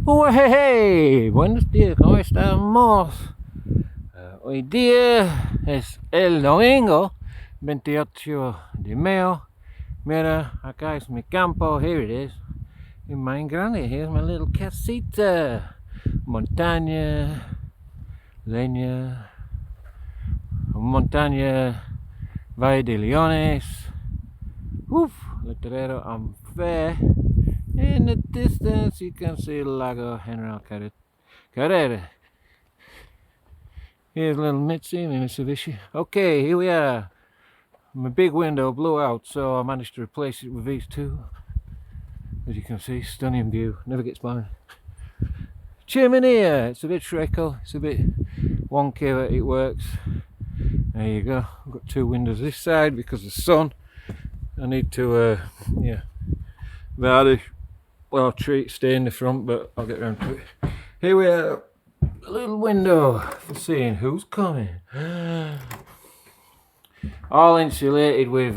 Oh, hey, hey, buenos días, ¿cómo estamos? Hoy día es el domingo 28 de mayo. Mira, acá es mi campo, here it is. In my grande, here's my little casita. Montaña, leña, montaña, Valle de Leones. Oof, letrero on fair. In the distance, you can see Lago General Carrera. Here's little Mitzi and Mitsubishi. Okay, here we are. My big window blew out, so I managed to replace it with these two. As you can see, stunning view. Never gets by. Chimney, it's a bit shrickle. It's a bit wonky, but it works. There you go. I've got two windows this side because of the sun. I need to, tree stay in the front, but I'll get around to it. Here we are. A little window for seeing who's coming. All insulated with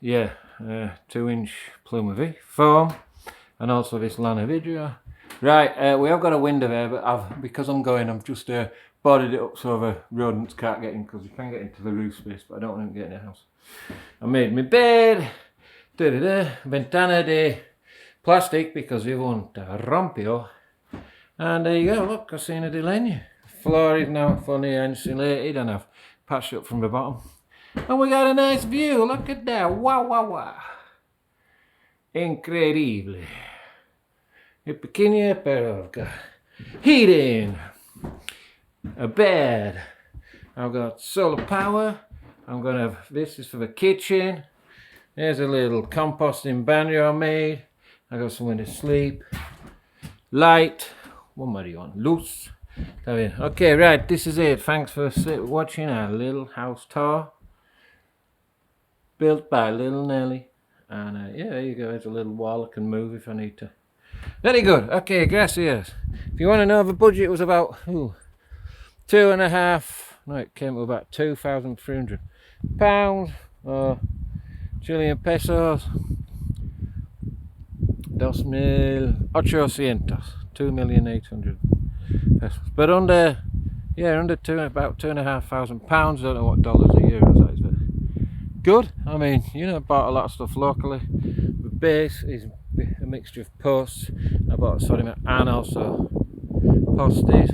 2-inch Plumovie foam, and also this lana vidrio. Right, we have got a window there, but because I'm just boarded it up so the rodents can't get in, because you can get into the roof space, but I don't want them to get in the house. I made my bed, ventana de plastic because we want rompio. And there you go, look, Cocina de Leña. Floor is now fully insulated and I've patched up from the bottom. And we got a nice view, look at that, wow, wow, wow. Incredibile. E pequeña, pero I've got heating, a bed, I've got solar power, this is for the kitchen. There's a little composting banyo I made. I got somewhere to sleep. Light. What am I on? Loose. Okay, right, this is it. Thanks for watching our little house tour. Built by little Nelly. And there you go. There's a little wall I can move if I need to. Very good. Okay, gracias. If you want to know, the budget was about it came to about £2,300 or Chilean pesos. 2,800,000 pesos. But about £2,500. Don't know what dollars or euros that is, but good. I mean, I bought a lot of stuff locally. The base is a mixture of posts. I bought Sodimac and also postes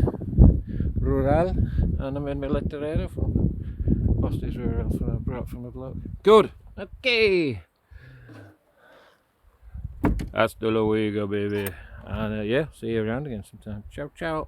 rural, and I made my letterero from postes rural I brought from a bloke. Good. Okay. Hasta luego, baby. And see you around again sometime. Ciao, ciao.